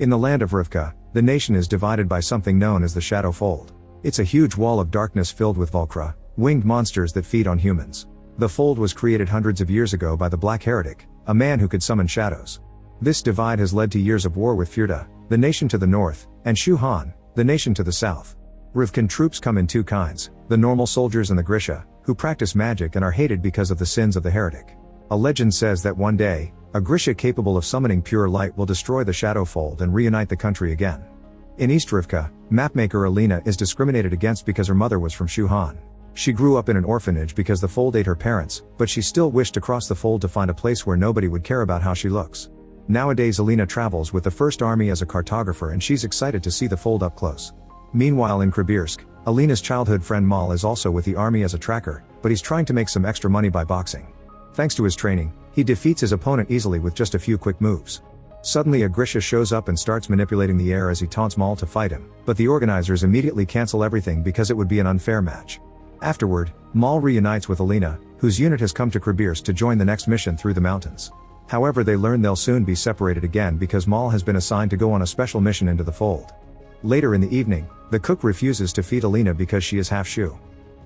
In the land of Rivka, the nation is divided by something known as the Shadow Fold. It's a huge wall of darkness filled with Volcra, winged monsters that feed on humans. The fold was created hundreds of years ago by the Black Heretic, a man who could summon shadows. This divide has led to years of war with Firda, the nation to the north, and Shu Han, the nation to the south. Rivkan troops come in two kinds, the normal soldiers and the Grisha, who practice magic and are hated because of the sins of the heretic. A legend says that one day, a Grisha capable of summoning pure light will destroy the Shadow Fold and reunite the country again. In East Rivka, mapmaker Alina is discriminated against because her mother was from Shu Han. She grew up in an orphanage because the fold ate her parents, but she still wished to cross the fold to find a place where nobody would care about how she looks. Nowadays Alina travels with the First Army as a cartographer and she's excited to see the fold up close. Meanwhile in Kribirsk, Alina's childhood friend Mal is also with the army as a tracker, but he's trying to make some extra money by boxing. Thanks to his training, he defeats his opponent easily with just a few quick moves. Suddenly a Grisha shows up and starts manipulating the air as he taunts Mal to fight him, but the organizers immediately cancel everything because it would be an unfair match. Afterward, Mal reunites with Alina, whose unit has come to Kribirsk to join the next mission through the mountains. However, they learn they'll soon be separated again because Mal has been assigned to go on a special mission into the fold. Later in the evening, the cook refuses to feed Alina because she is half Shu.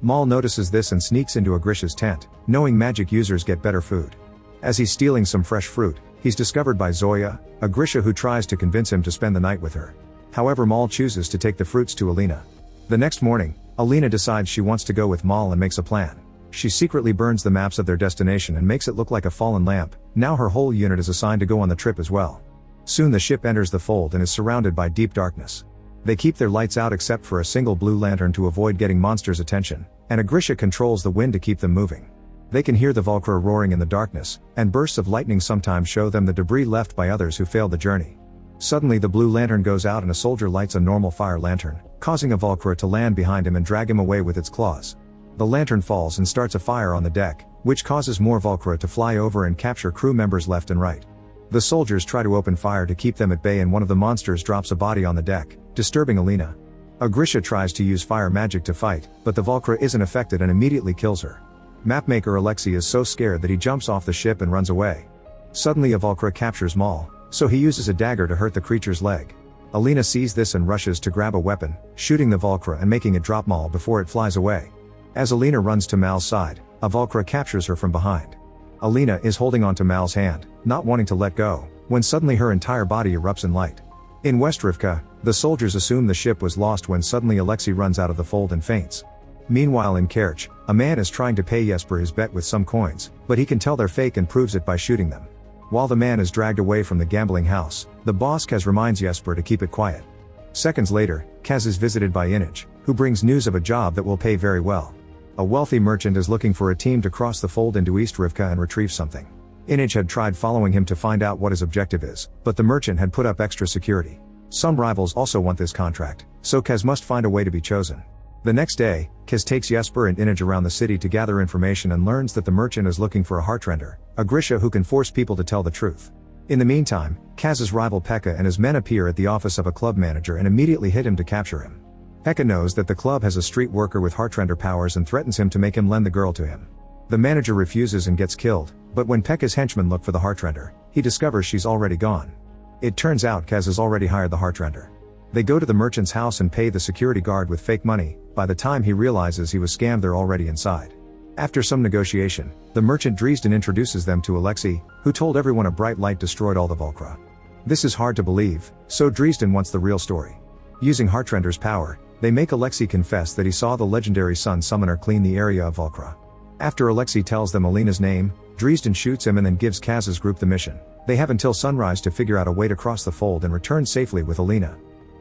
Mal notices this and sneaks into a Grisha's tent, knowing magic users get better food. As he's stealing some fresh fruit, he's discovered by Zoya, a Grisha who tries to convince him to spend the night with her. However, Mal chooses to take the fruits to Alina. The next morning, Alina decides she wants to go with Mal and makes a plan. She secretly burns the maps of their destination and makes it look like a fallen lamp. Now her whole unit is assigned to go on the trip as well. Soon the ship enters the fold and is surrounded by deep darkness. They keep their lights out except for a single blue lantern to avoid getting monsters' attention, and a Grisha controls the wind to keep them moving. They can hear the Volcra roaring in the darkness, and bursts of lightning sometimes show them the debris left by others who failed the journey. Suddenly the blue lantern goes out and a soldier lights a normal fire lantern, causing a Volcra to land behind him and drag him away with its claws. The lantern falls and starts a fire on the deck, which causes more Volcra to fly over and capture crew members left and right. The soldiers try to open fire to keep them at bay and one of the monsters drops a body on the deck, disturbing Alina. A Grisha tries to use fire magic to fight, but the Volcra isn't affected and immediately kills her. Mapmaker Alexei is so scared that he jumps off the ship and runs away. Suddenly a Volcra captures Mal, so he uses a dagger to hurt the creature's leg. Alina sees this and rushes to grab a weapon, shooting the Volcra and making it drop Mal before it flies away. As Alina runs to Mal's side, a Volcra captures her from behind. Alina is holding onto Mal's hand, not wanting to let go, when suddenly her entire body erupts in light. In West Rivka, the soldiers assume the ship was lost when suddenly Alexei runs out of the fold and faints. Meanwhile in Kerch, a man is trying to pay Jesper his bet with some coins, but he can tell they're fake and proves it by shooting them. While the man is dragged away from the gambling house, the boss Kaz reminds Jesper to keep it quiet. Seconds later, Kaz is visited by Inaj, who brings news of a job that will pay very well. A wealthy merchant is looking for a team to cross the fold into East Rivka and retrieve something. Inaj had tried following him to find out what his objective is, but the merchant had put up extra security. Some rivals also want this contract, so Kaz must find a way to be chosen. The next day, Kaz takes Jesper and Inaj around the city to gather information and learns that the merchant is looking for a Heartrender, a Grisha who can force people to tell the truth. In the meantime, Kaz's rival Pekka and his men appear at the office of a club manager and immediately hit him to capture him. Pekka knows that the club has a street worker with Heartrender powers and threatens him to make him lend the girl to him. The manager refuses and gets killed, but when Pekka's henchmen look for the Heartrender, he discovers she's already gone. It turns out Kaz has already hired the Heartrender. They go to the merchant's house and pay the security guard with fake money. By the time he realizes he was scammed, they're already inside. After some negotiation, the merchant Dresden introduces them to Alexei, who told everyone a bright light destroyed all the Volcra. This is hard to believe, so Dresden wants the real story. Using Heartrender's power, they make Alexei confess that he saw the legendary Sun Summoner clean the area of Volcra. After Alexei tells them Alina's name, Dresden shoots him and then gives Kaz's group the mission. They have until sunrise to figure out a way to cross the fold and return safely with Alina.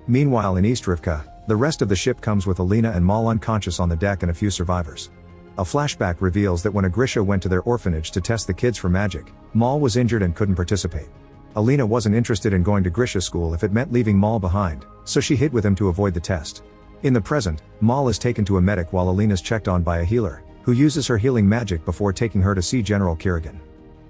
Meanwhile in East Rivka, the rest of the ship comes with Alina and Mal unconscious on the deck and a few survivors. A flashback reveals that when a Grisha went to their orphanage to test the kids for magic, Mal was injured and couldn't participate. Alina wasn't interested in going to Grisha school if it meant leaving Mal behind, so she hid with him to avoid the test. In the present, Mal is taken to a medic while Alina's checked on by a healer, who uses her healing magic before taking her to see General Kirigan.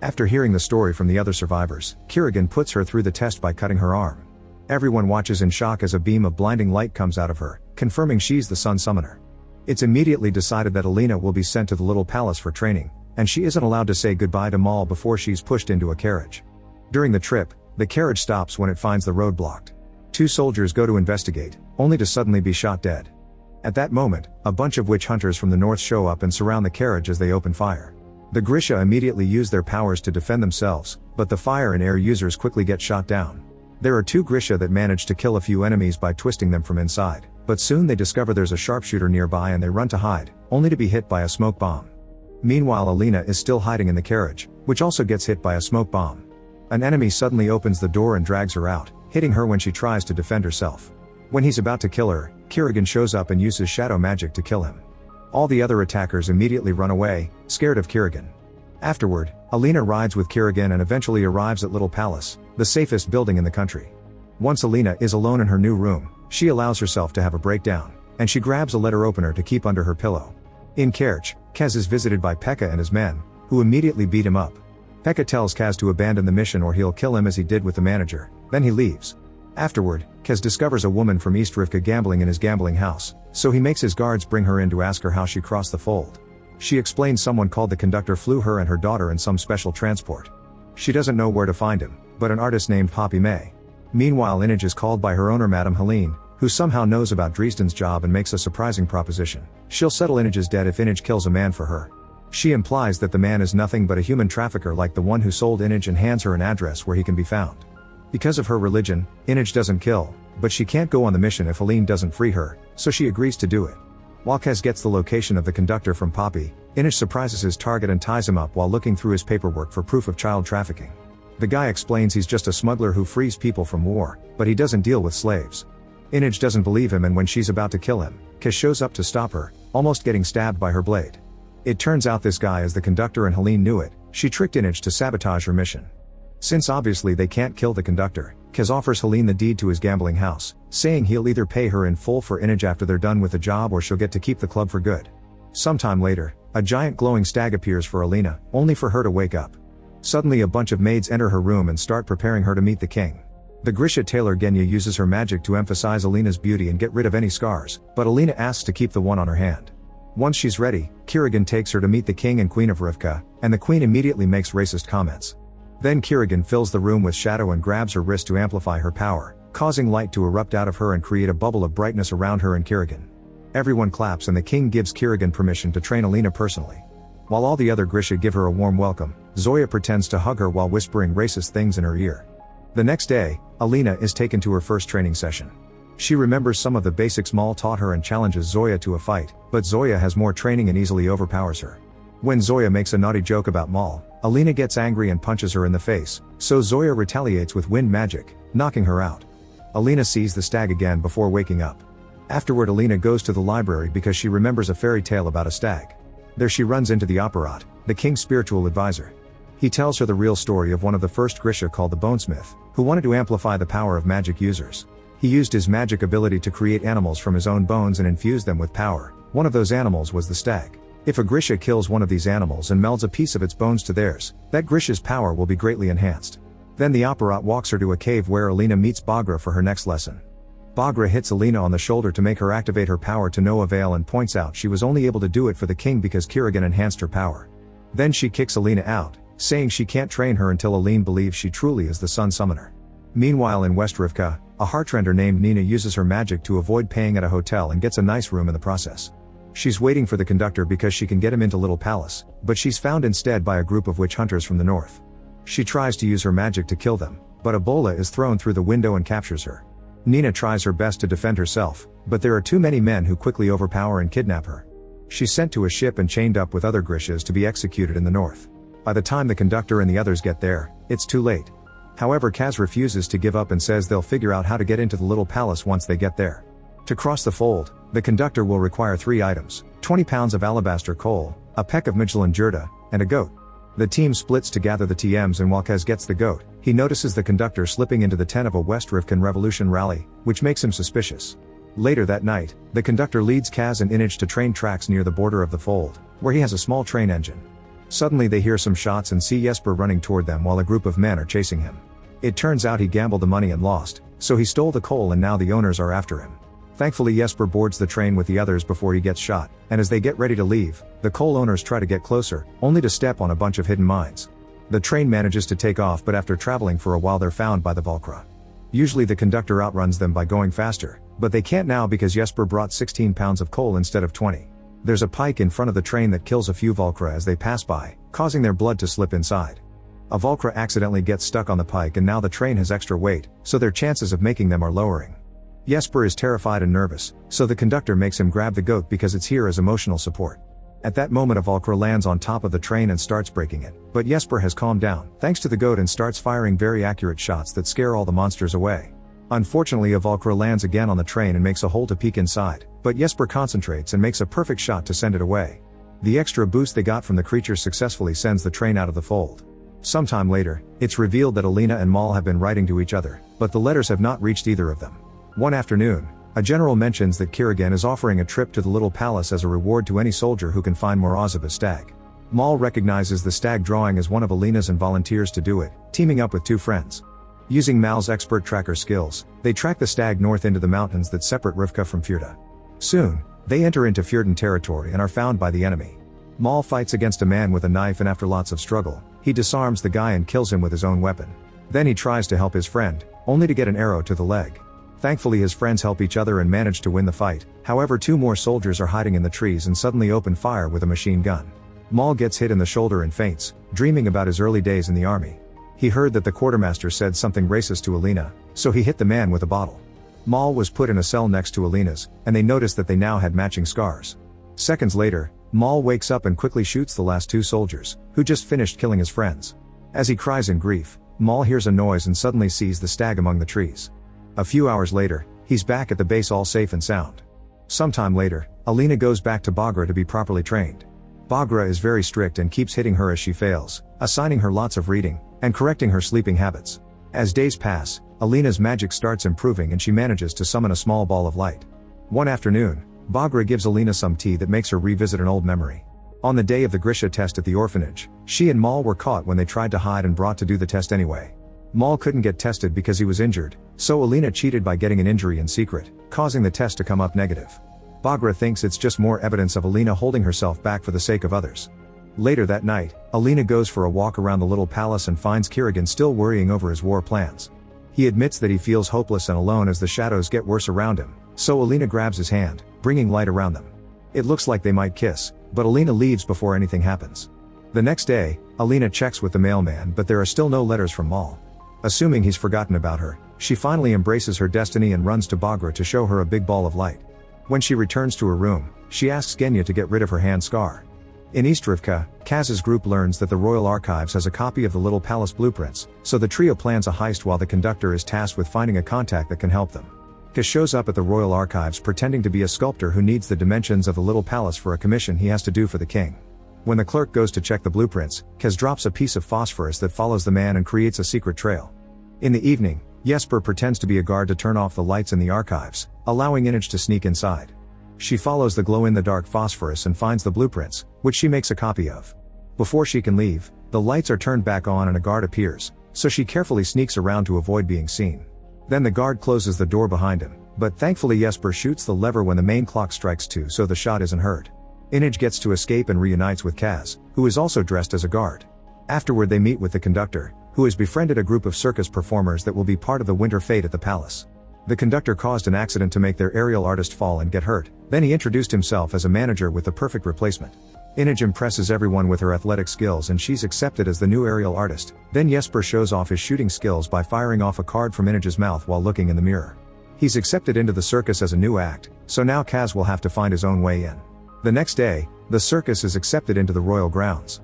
After hearing the story from the other survivors, Kirigan puts her through the test by cutting her arm. Everyone watches in shock as a beam of blinding light comes out of her, confirming she's the Sun Summoner. It's immediately decided that Alina will be sent to the little palace for training, and she isn't allowed to say goodbye to Mal before she's pushed into a carriage. During the trip, The carriage stops when it finds the road blocked. Two soldiers go to investigate, only to suddenly be shot dead. At that moment, a bunch of witch hunters from the north show up and surround the carriage as they open fire. The Grisha immediately use their powers to defend themselves, but the fire and air users quickly get shot down. There are two Grisha that manage to kill a few enemies by twisting them from inside, but soon they discover there's a sharpshooter nearby and they run to hide, only to be hit by a smoke bomb. Meanwhile, Alina is still hiding in the carriage, which also gets hit by a smoke bomb. An enemy suddenly opens the door and drags her out, hitting her when she tries to defend herself. When he's about to kill her, Kirigan shows up and uses shadow magic to kill him. All the other attackers immediately run away, scared of Kirigan. Afterward, Alina rides with Kirigan and eventually arrives at Little Palace, the safest building in the country. Once Alina is alone in her new room, she allows herself to have a breakdown, and she grabs a letter opener to keep under her pillow. In Kerch, Kaz is visited by Pekka and his men, who immediately beat him up. Pekka tells Kaz to abandon the mission or he'll kill him as he did with the manager, then he leaves. Afterward, Kaz discovers a woman from East Rivka gambling in his gambling house, so he makes his guards bring her in to ask her how she crossed the fold. She explains someone called the conductor flew her and her daughter in some special transport. She doesn't know where to find him, but an artist named Poppy May. Meanwhile, Inaj is called by her owner Madame Helene, who somehow knows about Dresden's job and makes a surprising proposition. She'll settle Inaj's debt if Inaj kills a man for her. She implies that the man is nothing but a human trafficker like the one who sold Inaj and hands her an address where he can be found. Because of her religion, Inaj doesn't kill, but she can't go on the mission if Helene doesn't free her, so she agrees to do it. While Kaz gets the location of the conductor from Poppy, Inaj surprises his target and ties him up while looking through his paperwork for proof of child trafficking. The guy explains he's just a smuggler who frees people from war, but he doesn't deal with slaves. Inaj doesn't believe him, and when she's about to kill him, Kaz shows up to stop her, almost getting stabbed by her blade. It turns out this guy is the conductor and Helene knew it. She tricked Inaj to sabotage her mission. Since obviously they can't kill the conductor, Kaz offers Helene the deed to his gambling house, saying he'll either pay her in full for Inaj after they're done with the job or she'll get to keep the club for good. Sometime later, a giant glowing stag appears for Alina, only for her to wake up. Suddenly a bunch of maids enter her room and start preparing her to meet the king. The Grisha tailor Genya uses her magic to emphasize Alina's beauty and get rid of any scars, but Alina asks to keep the one on her hand. Once she's ready, Kirigan takes her to meet the king and queen of Rivka, and the queen immediately makes racist comments. Then Kirigan fills the room with shadow and grabs her wrist to amplify her power, causing light to erupt out of her and create a bubble of brightness around her and Kirigan. Everyone claps and the king gives Kirigan permission to train Alina personally. While all the other Grisha give her a warm welcome, Zoya pretends to hug her while whispering racist things in her ear. The next day, Alina is taken to her first training session. She remembers some of the basics Mal taught her and challenges Zoya to a fight, but Zoya has more training and easily overpowers her. When Zoya makes a naughty joke about Mal, Alina gets angry and punches her in the face, so Zoya retaliates with wind magic, knocking her out. Alina sees the stag again before waking up. Afterward, Alina goes to the library because she remembers a fairy tale about a stag. There she runs into the Operat, the king's spiritual advisor. He tells her the real story of one of the first Grisha called the Bonesmith, who wanted to amplify the power of magic users. He used his magic ability to create animals from his own bones and infuse them with power. One of those animals was the stag. If a Grisha kills one of these animals and melds a piece of its bones to theirs, that Grisha's power will be greatly enhanced. Then the Operat walks her to a cave where Alina meets Bagra for her next lesson. Bagra hits Alina on the shoulder to make her activate her power to no avail and points out she was only able to do it for the king because Kirigan enhanced her power. Then she kicks Alina out, saying she can't train her until Alina believes she truly is the sun summoner. Meanwhile in West Rivka, a heartrender named Nina uses her magic to avoid paying at a hotel and gets a nice room in the process. She's waiting for the conductor because she can get him into Little Palace, but she's found instead by a group of witch hunters from the north. She tries to use her magic to kill them, but Ebola is thrown through the window and captures her. Nina tries her best to defend herself, but there are too many men who quickly overpower and kidnap her. She's sent to a ship and chained up with other Grishas to be executed in the north. By the time the conductor and the others get there, it's too late. However, Kaz refuses to give up and says they'll figure out how to get into the Little Palace once they get there. To cross the fold, the conductor will require 3 items, 20 pounds of alabaster coal, a peck of Michelin Jurda, and a goat. The team splits to gather the TMs, and while Kaz gets the goat, he notices the conductor slipping into the tent of a West Rivkan Revolution rally, which makes him suspicious. Later that night, the conductor leads Kaz and Inaj to train tracks near the border of the fold, where he has a small train engine. Suddenly they hear some shots and see Jesper running toward them while a group of men are chasing him. It turns out he gambled the money and lost, so he stole the coal and now the owners are after him. Thankfully Jesper boards the train with the others before he gets shot, and as they get ready to leave, the coal owners try to get closer, only to step on a bunch of hidden mines. The train manages to take off, but after traveling for a while they're found by the Volcra. Usually the conductor outruns them by going faster, but they can't now because Jesper brought 16 pounds of coal instead of 20. There's a pike in front of the train that kills a few Volcra as they pass by, causing their blood to slip inside. A Volcra accidentally gets stuck on the pike and now the train has extra weight, so their chances of making them are lowering. Jesper is terrified and nervous, so the conductor makes him grab the goat because it's here as emotional support. At that moment a Volcra lands on top of the train and starts breaking it, but Jesper has calmed down, thanks to the goat, and starts firing very accurate shots that scare all the monsters away. Unfortunately a Volcra lands again on the train and makes a hole to peek inside, but Jesper concentrates and makes a perfect shot to send it away. The extra boost they got from the creature successfully sends the train out of the fold. Sometime later, it's revealed that Alina and Mal have been writing to each other, but the letters have not reached either of them. One afternoon, a general mentions that Kirigan is offering a trip to the little palace as a reward to any soldier who can find more Ozib's stag. Mal recognizes the stag drawing as one of Alina's and volunteers to do it, teaming up with two friends. Using Mal's expert tracker skills, they track the stag north into the mountains that separate Rivka from Fjorda. Soon, they enter into Fjordan territory and are found by the enemy. Mal fights against a man with a knife and after lots of struggle, he disarms the guy and kills him with his own weapon. Then he tries to help his friend, only to get an arrow to the leg. Thankfully his friends help each other and manage to win the fight, however two more soldiers are hiding in the trees and suddenly open fire with a machine gun. Mal gets hit in the shoulder and faints, dreaming about his early days in the army. He heard that the quartermaster said something racist to Alina, so he hit the man with a bottle. Mal was put in a cell next to Alina's, and they noticed that they now had matching scars. Seconds later, Mal wakes up and quickly shoots the last two soldiers, who just finished killing his friends. As he cries in grief, Mal hears a noise and suddenly sees the stag among the trees. A few hours later, he's back at the base all safe and sound. Sometime later, Alina goes back to Baghra to be properly trained. Baghra is very strict and keeps hitting her as she fails, assigning her lots of reading, and correcting her sleeping habits. As days pass, Alina's magic starts improving and she manages to summon a small ball of light. One afternoon, Baghra gives Alina some tea that makes her revisit an old memory. On the day of the Grisha test at the orphanage, she and Mal were caught when they tried to hide and brought to do the test anyway. Mal couldn't get tested because he was injured, so Alina cheated by getting an injury in secret, causing the test to come up negative. Baghra thinks it's just more evidence of Alina holding herself back for the sake of others. Later that night, Alina goes for a walk around the little palace and finds Kirigan still worrying over his war plans. He admits that he feels hopeless and alone as the shadows get worse around him, so Alina grabs his hand, bringing light around them. It looks like they might kiss, but Alina leaves before anything happens. The next day, Alina checks with the mailman but there are still no letters from Mal. Assuming he's forgotten about her, she finally embraces her destiny and runs to Baghra to show her a big ball of light. When she returns to her room, she asks Genya to get rid of her hand scar. In East Rivka, Kaz's group learns that the Royal Archives has a copy of the Little Palace blueprints, so the trio plans a heist while the conductor is tasked with finding a contact that can help them. Kaz shows up at the Royal Archives pretending to be a sculptor who needs the dimensions of the Little Palace for a commission he has to do for the king. When the clerk goes to check the blueprints, Kaz drops a piece of phosphorus that follows the man and creates a secret trail. In the evening, Jesper pretends to be a guard to turn off the lights in the archives, allowing Inaj to sneak inside. She follows the glow-in-the-dark phosphorus and finds the blueprints, which she makes a copy of. Before she can leave, the lights are turned back on and a guard appears, so she carefully sneaks around to avoid being seen. Then the guard closes the door behind him, but thankfully Jesper shoots the lever when the main clock strikes 2 so the shot isn't heard. Inaj gets to escape and reunites with Kaz, who is also dressed as a guard. Afterward they meet with the conductor, who has befriended a group of circus performers that will be part of the winter fete at the palace. The conductor caused an accident to make their aerial artist fall and get hurt, then he introduced himself as a manager with the perfect replacement. Inaj impresses everyone with her athletic skills and she's accepted as the new aerial artist. Then Jesper shows off his shooting skills by firing off a card from Inaj's mouth while looking in the mirror. He's accepted into the circus as a new act, so now Kaz will have to find his own way in. The next day, the circus is accepted into the royal grounds.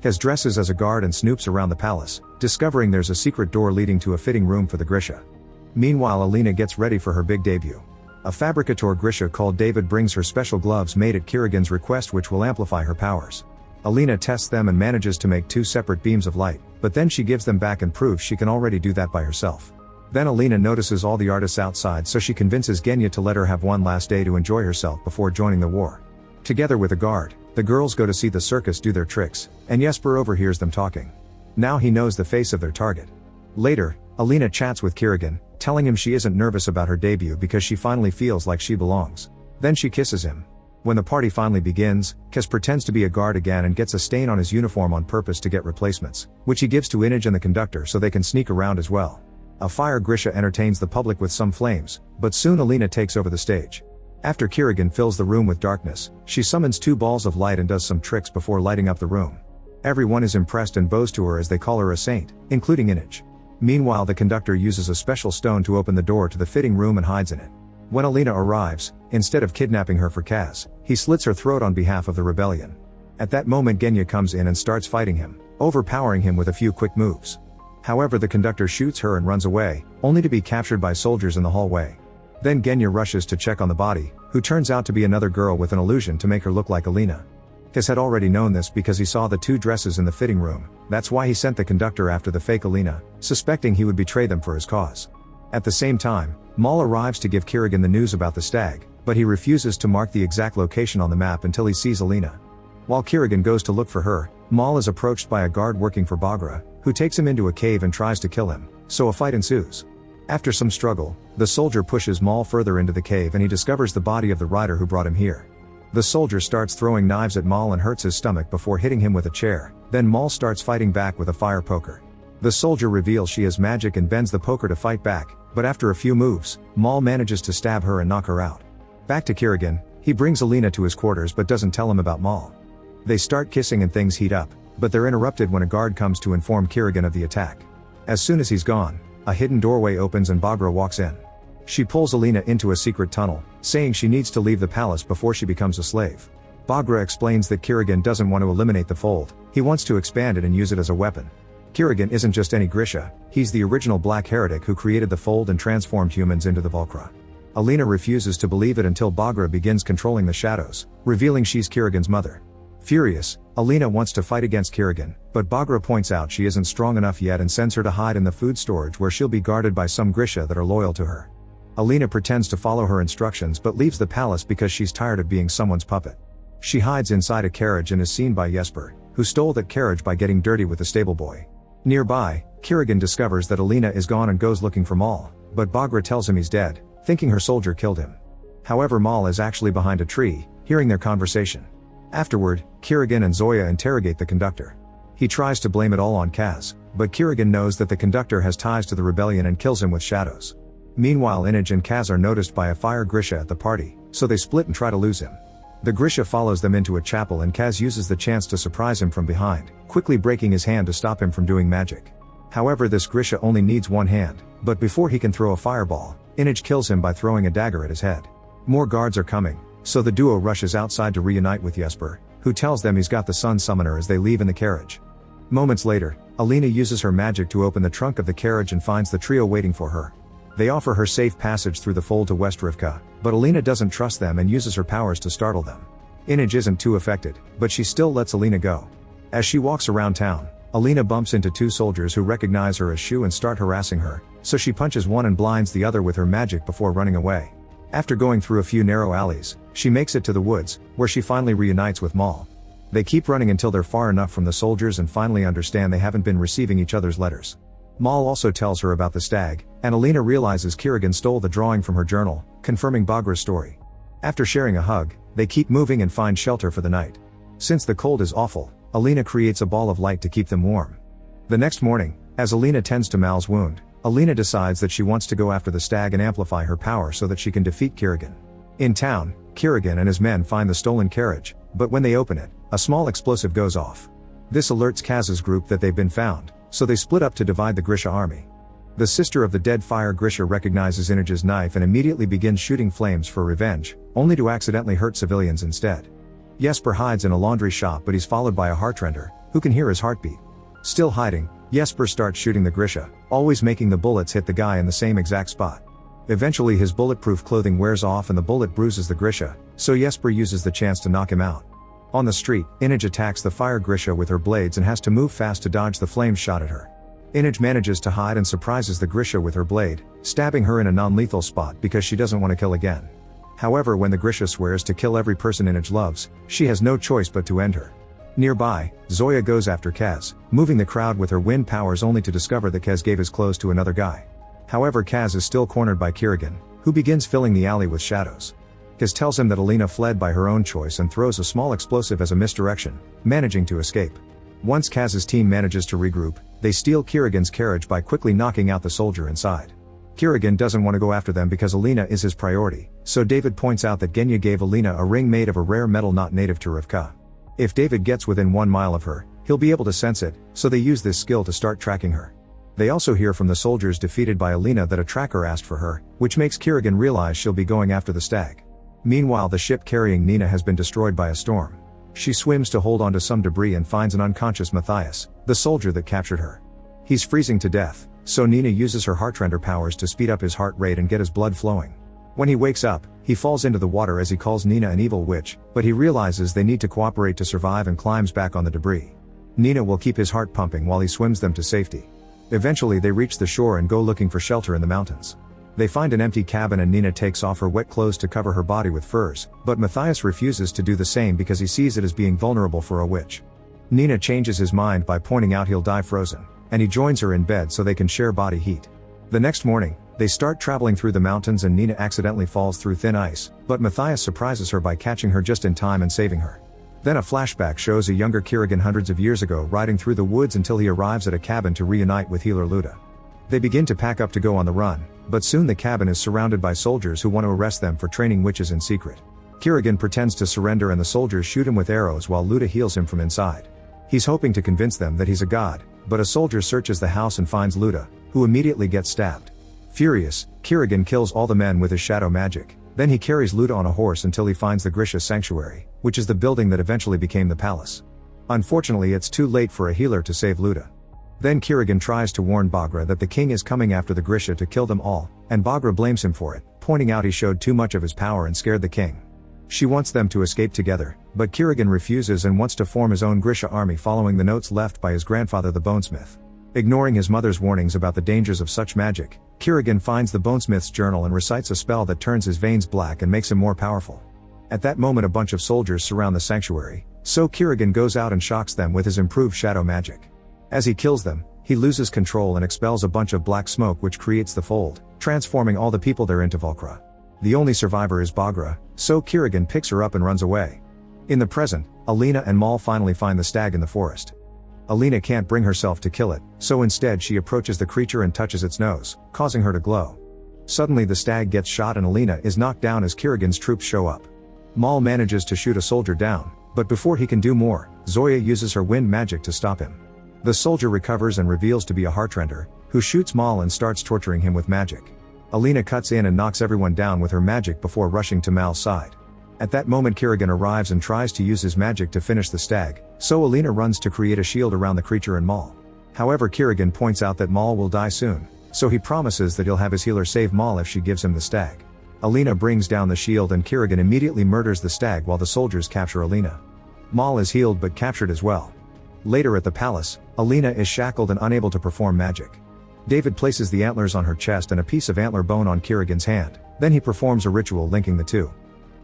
Kaz dresses as a guard and snoops around the palace, discovering there's a secret door leading to a fitting room for the Grisha. Meanwhile Alina gets ready for her big debut. A fabricator Grisha called David brings her special gloves made at Kirigan's request which will amplify her powers. Alina tests them and manages to make 2 separate beams of light, but then she gives them back and proves she can already do that by herself. Then Alina notices all the artists outside so she convinces Genya to let her have one last day to enjoy herself before joining the war. Together with a guard, the girls go to see the circus do their tricks, and Jesper overhears them talking. Now he knows the face of their target. Later, Alina chats with Kirigan, telling him she isn't nervous about her debut because she finally feels like she belongs. Then she kisses him. When the party finally begins, Kaz pretends to be a guard again and gets a stain on his uniform on purpose to get replacements, which he gives to Inej and the conductor so they can sneak around as well. A fire Grisha entertains the public with some flames, but soon Alina takes over the stage. After Kirigan fills the room with darkness, she summons 2 balls of light and does some tricks before lighting up the room. Everyone is impressed and bows to her as they call her a saint, including Inej. Meanwhile, the conductor uses a special stone to open the door to the fitting room and hides in it. When Alina arrives, instead of kidnapping her for Kaz, he slits her throat on behalf of the rebellion. At that moment Genya comes in and starts fighting him, overpowering him with a few quick moves. However, the conductor shoots her and runs away, only to be captured by soldiers in the hallway. Then Genya rushes to check on the body, who turns out to be another girl with an illusion to make her look like Alina. Kaz had already known this because he saw the 2 dresses in the fitting room. That's why he sent the conductor after the fake Alina, suspecting he would betray them for his cause. At the same time, Mal arrives to give Kirigan the news about the stag, but he refuses to mark the exact location on the map until he sees Alina. While Kirigan goes to look for her, Mal is approached by a guard working for Baghra, who takes him into a cave and tries to kill him, so a fight ensues. After some struggle, the soldier pushes Mal further into the cave and he discovers the body of the rider who brought him here. The soldier starts throwing knives at Mal and hurts his stomach before hitting him with a chair, then Mal starts fighting back with a fire poker. The soldier reveals she has magic and bends the poker to fight back, but after a few moves, Mal manages to stab her and knock her out. Back to Kirigan, he brings Alina to his quarters but doesn't tell him about Mal. They start kissing and things heat up, but they're interrupted when a guard comes to inform Kirigan of the attack. As soon as he's gone, a hidden doorway opens and Baghra walks in. She pulls Alina into a secret tunnel, saying she needs to leave the palace before she becomes a slave. Baghra explains that Kirigan doesn't want to eliminate the fold, he wants to expand it and use it as a weapon. Kirigan isn't just any Grisha, he's the original black heretic who created the fold and transformed humans into the Volcra. Alina refuses to believe it until Baghra begins controlling the shadows, revealing she's Kirigan's mother. Furious, Alina wants to fight against Kirigan, but Baghra points out she isn't strong enough yet and sends her to hide in the food storage where she'll be guarded by some Grisha that are loyal to her. Alina pretends to follow her instructions but leaves the palace because she's tired of being someone's puppet. She hides inside a carriage and is seen by Jesper, who stole that carriage by getting dirty with the stable boy. Nearby, Kirigan discovers that Alina is gone and goes looking for Mal, but Baghra tells him he's dead, thinking her soldier killed him. However, Mal is actually behind a tree, hearing their conversation. Afterward, Kirigan and Zoya interrogate the conductor. He tries to blame it all on Kaz, but Kirigan knows that the conductor has ties to the rebellion and kills him with shadows. Meanwhile, Inej and Kaz are noticed by a fire Grisha at the party, so they split and try to lose him. The Grisha follows them into a chapel and Kaz uses the chance to surprise him from behind, quickly breaking his hand to stop him from doing magic. However, this Grisha only needs one hand, but before he can throw a fireball, Inej kills him by throwing a dagger at his head. More guards are coming, so the duo rushes outside to reunite with Jesper, who tells them he's got the Sun Summoner as they leave in the carriage. Moments later, Alina uses her magic to open the trunk of the carriage and finds the trio waiting for her. They offer her safe passage through the fold to West Rivka, but Alina doesn't trust them and uses her powers to startle them. Inej isn't too affected, but she still lets Alina go. As she walks around town, Alina bumps into 2 soldiers who recognize her as Shu and start harassing her, so she punches one and blinds the other with her magic before running away. After going through a few narrow alleys, she makes it to the woods, where she finally reunites with Mal. They keep running until they're far enough from the soldiers and finally understand they haven't been receiving each other's letters. Mal also tells her about the stag, and Alina realizes Kirigan stole the drawing from her journal, confirming Baghra's story. After sharing a hug, they keep moving and find shelter for the night. Since the cold is awful, Alina creates a ball of light to keep them warm. The next morning, as Alina tends to Mal's wound, Alina decides that she wants to go after the stag and amplify her power so that she can defeat Kirigan. In town, Kirigan and his men find the stolen carriage, but when they open it, a small explosive goes off. This alerts Kaz's group that they've been found, so they split up to divide the Grisha army. The sister of the dead fire Grisha recognizes Inej's knife and immediately begins shooting flames for revenge, only to accidentally hurt civilians instead. Jesper hides in a laundry shop but he's followed by a heartrender, who can hear his heartbeat. Still hiding, Jesper starts shooting the Grisha, always making the bullets hit the guy in the same exact spot. Eventually his bulletproof clothing wears off and the bullet bruises the Grisha, so Jesper uses the chance to knock him out. On the street, Inej attacks the fire Grisha with her blades and has to move fast to dodge the flames shot at her. Inej manages to hide and surprises the Grisha with her blade, stabbing her in a non-lethal spot because she doesn't want to kill again. However, when the Grisha swears to kill every person Inej loves, she has no choice but to end her. Nearby, Zoya goes after Kaz, moving the crowd with her wind powers only to discover that Kaz gave his clothes to another guy. However, Kaz is still cornered by Kirigan, who begins filling the alley with shadows. Kaz tells him that Alina fled by her own choice and throws a small explosive as a misdirection, managing to escape. Once Kaz's team manages to regroup, they steal Kirigan's carriage by quickly knocking out the soldier inside. Kirigan doesn't want to go after them because Alina is his priority, so David points out that Genya gave Alina a ring made of a rare metal not native to Rivka. If David gets within 1 mile of her, he'll be able to sense it, so they use this skill to start tracking her. They also hear from the soldiers defeated by Alina that a tracker asked for her, which makes Kirigan realize she'll be going after the stag. Meanwhile, the ship carrying Nina has been destroyed by a storm. She swims to hold onto some debris and finds an unconscious Matthias, the soldier that captured her. He's freezing to death, so Nina uses her Heartrender powers to speed up his heart rate and get his blood flowing. When he wakes up, he falls into the water as he calls Nina an evil witch, but he realizes they need to cooperate to survive and climbs back on the debris. Nina will keep his heart pumping while he swims them to safety. Eventually they reach the shore and go looking for shelter in the mountains. They find an empty cabin and Nina takes off her wet clothes to cover her body with furs, but Matthias refuses to do the same because he sees it as being vulnerable for a witch. Nina changes his mind by pointing out he'll die frozen, and he joins her in bed so they can share body heat. The next morning, they start traveling through the mountains and Nina accidentally falls through thin ice, but Matthias surprises her by catching her just in time and saving her. Then a flashback shows a younger Kirigan hundreds of years ago riding through the woods until he arrives at a cabin to reunite with healer Luda. They begin to pack up to go on the run, but soon the cabin is surrounded by soldiers who want to arrest them for training witches in secret. Kirigan pretends to surrender and the soldiers shoot him with arrows while Luda heals him from inside. He's hoping to convince them that he's a god, but a soldier searches the house and finds Luda, who immediately gets stabbed. Furious, Kirigan kills all the men with his shadow magic, then he carries Luda on a horse until he finds the Grisha Sanctuary, which is the building that eventually became the palace. Unfortunately, it's too late for a healer to save Luda. Then Kirigan tries to warn Baghra that the king is coming after the Grisha to kill them all, and Baghra blames him for it, pointing out he showed too much of his power and scared the king. She wants them to escape together, but Kirigan refuses and wants to form his own Grisha army following the notes left by his grandfather the Bonesmith. Ignoring his mother's warnings about the dangers of such magic, Kirigan finds the Bonesmith's journal and recites a spell that turns his veins black and makes him more powerful. At that moment a bunch of soldiers surround the sanctuary, so Kirigan goes out and shocks them with his improved shadow magic. As he kills them, he loses control and expels a bunch of black smoke which creates the fold, transforming all the people there into Volcra. The only survivor is Baghra, so Kirigan picks her up and runs away. In the present, Alina and Mal finally find the stag in the forest. Alina can't bring herself to kill it, so instead she approaches the creature and touches its nose, causing her to glow. Suddenly the stag gets shot and Alina is knocked down as Kirigan's troops show up. Mal manages to shoot a soldier down, but before he can do more, Zoya uses her wind magic to stop him. The soldier recovers and reveals to be a Heartrender, who shoots Mal and starts torturing him with magic. Alina cuts in and knocks everyone down with her magic before rushing to Mal's side. At that moment Kirigan arrives and tries to use his magic to finish the stag, so Alina runs to create a shield around the creature and Mal. However, Kirigan points out that Mal will die soon, so he promises that he'll have his healer save Mal if she gives him the stag. Alina brings down the shield and Kirigan immediately murders the stag while the soldiers capture Alina. Mal is healed but captured as well. Later at the palace, Alina is shackled and unable to perform magic. David places the antlers on her chest and a piece of antler bone on Kirigan's hand, then he performs a ritual linking the two.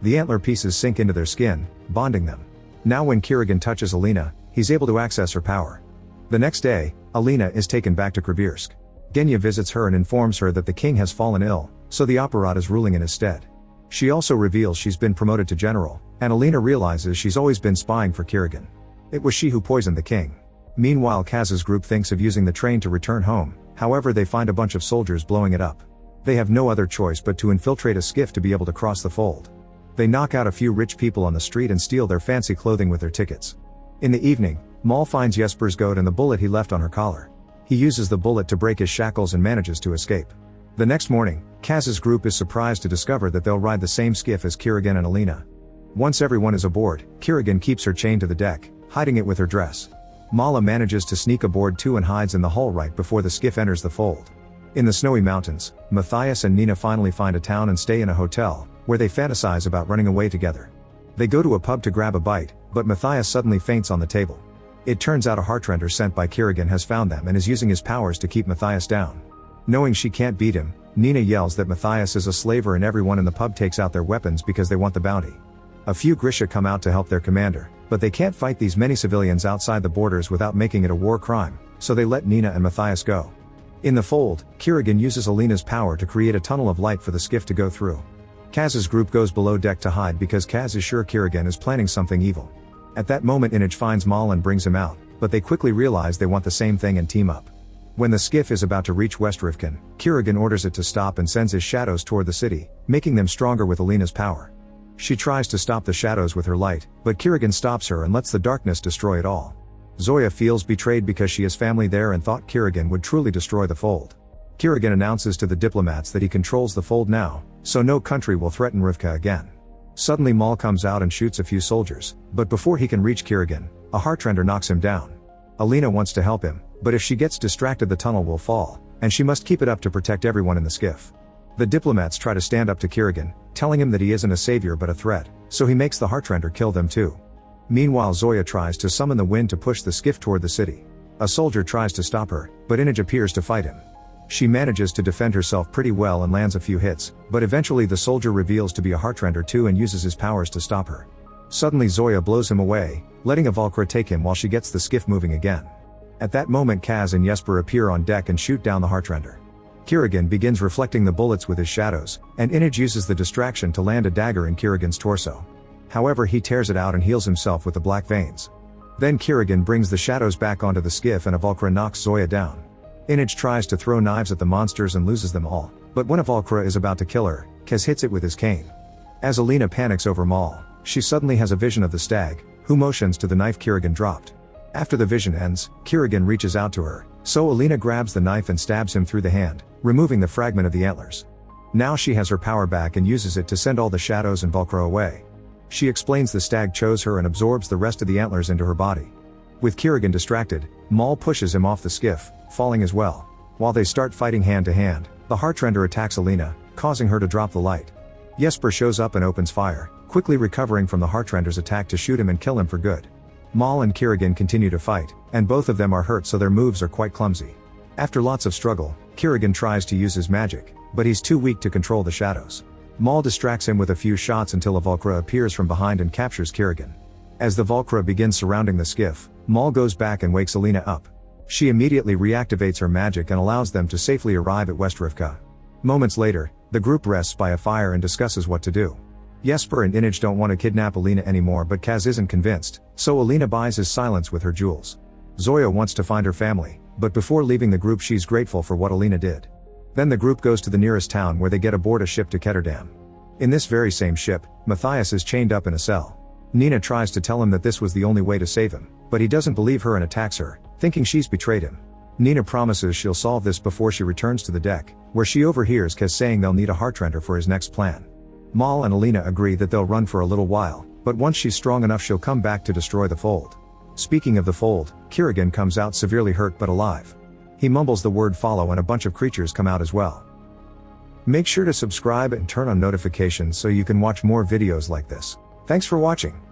The antler pieces sink into their skin, bonding them. Now when Kirigan touches Alina, he's able to access her power. The next day, Alina is taken back to Krabirsk. Genya visits her and informs her that the king has fallen ill, so the Operat is ruling in his stead. She also reveals she's been promoted to general, and Alina realizes she's always been spying for Kirigan. It was she who poisoned the king. Meanwhile, Kaz's group thinks of using the train to return home, however they find a bunch of soldiers blowing it up. They have no other choice but to infiltrate a skiff to be able to cross the fold. They knock out a few rich people on the street and steal their fancy clothing with their tickets. In the evening, Mal finds Jesper's goat and the bullet he left on her collar. He uses the bullet to break his shackles and manages to escape. The next morning, Kaz's group is surprised to discover that they'll ride the same skiff as Kirigan and Alina. Once everyone is aboard, Kirigan keeps her chained to the deck, hiding it with her dress. Mala manages to sneak aboard too and hides in the hull right before the skiff enters the fold. In the snowy mountains, Matthias and Nina finally find a town and stay in a hotel, where they fantasize about running away together. They go to a pub to grab a bite, but Matthias suddenly faints on the table. It turns out a Heartrender sent by Kirigan has found them and is using his powers to keep Matthias down. Knowing she can't beat him, Nina yells that Matthias is a slaver and everyone in the pub takes out their weapons because they want the bounty. A few Grisha come out to help their commander, but they can't fight these many civilians outside the borders without making it a war crime, so they let Nina and Matthias go. In the fold, Kirigan uses Alina's power to create a tunnel of light for the skiff to go through. Kaz's group goes below deck to hide because Kaz is sure Kirigan is planning something evil. At that moment Inage finds Maul and brings him out, but they quickly realize they want the same thing and team up. When the skiff is about to reach West Rifkin, Kirigan orders it to stop and sends his shadows toward the city, making them stronger with Alina's power. She tries to stop the shadows with her light, but Kirigan stops her and lets the darkness destroy it all. Zoya feels betrayed because she has family there and thought Kirigan would truly destroy the fold. Kirigan announces to the diplomats that he controls the fold now, so no country will threaten Rivka again. Suddenly Maul comes out and shoots a few soldiers, but before he can reach Kirigan, a Heartrender knocks him down. Alina wants to help him, but if she gets distracted the tunnel will fall, and she must keep it up to protect everyone in the skiff. The diplomats try to stand up to Kirigan, telling him that he isn't a savior but a threat, so he makes the Heartrender kill them too. Meanwhile Zoya tries to summon the wind to push the skiff toward the city. A soldier tries to stop her, but Inage appears to fight him. She manages to defend herself pretty well and lands a few hits, but eventually the soldier reveals to be a Heartrender too and uses his powers to stop her. Suddenly Zoya blows him away, letting a Valkyra take him while she gets the skiff moving again. At that moment Kaz and Jesper appear on deck and shoot down the Heartrender. Kirigan begins reflecting the bullets with his shadows, and Inage uses the distraction to land a dagger in Kirigan's torso. However, he tears it out and heals himself with the black veins. Then Kirigan brings the shadows back onto the skiff and a Valkyra knocks Zoya down. Inage tries to throw knives at the monsters and loses them all, but when a Valkyra is about to kill her, Kaz hits it with his cane. As Alina panics over Maul, she suddenly has a vision of the stag, who motions to the knife Kirigan dropped. After the vision ends, Kirigan reaches out to her, so Alina grabs the knife and stabs him through the hand, removing the fragment of the antlers. Now she has her power back and uses it to send all the shadows and Valkyra away. She explains the stag chose her and absorbs the rest of the antlers into her body. With Kirigan distracted, Maul pushes him off the skiff, falling as well. While they start fighting hand to hand, the Heartrender attacks Alina, causing her to drop the light. Jesper shows up and opens fire, quickly recovering from the Heartrender's attack to shoot him and kill him for good. Maul and Kirigan continue to fight, and both of them are hurt so their moves are quite clumsy. After lots of struggle, Kirigan tries to use his magic, but he's too weak to control the shadows. Maul distracts him with a few shots until a Valkyra appears from behind and captures Kirigan. As the Valkyra begins surrounding the skiff, Maul goes back and wakes Alina up. She immediately reactivates her magic and allows them to safely arrive at West Rivka. Moments later, the group rests by a fire and discusses what to do. Jesper and Inage don't want to kidnap Alina anymore, but Kaz isn't convinced, so Alina buys his silence with her jewels. Zoya wants to find her family, but before leaving the group she's grateful for what Alina did. Then the group goes to the nearest town where they get aboard a ship to Ketterdam. In this very same ship, Matthias is chained up in a cell. Nina tries to tell him that this was the only way to save him, but he doesn't believe her and attacks her, thinking she's betrayed him. Nina promises she'll solve this before she returns to the deck, where she overhears Kaz saying they'll need a Heartrender for his next plan. Maul and Alina agree that they'll run for a little while, but once she's strong enough she'll come back to destroy the fold. Speaking of the fold, Kirigan comes out severely hurt but alive. He mumbles the word follow and a bunch of creatures come out as well. Make sure to subscribe and turn on notifications so you can watch more videos like this. Thanks for watching.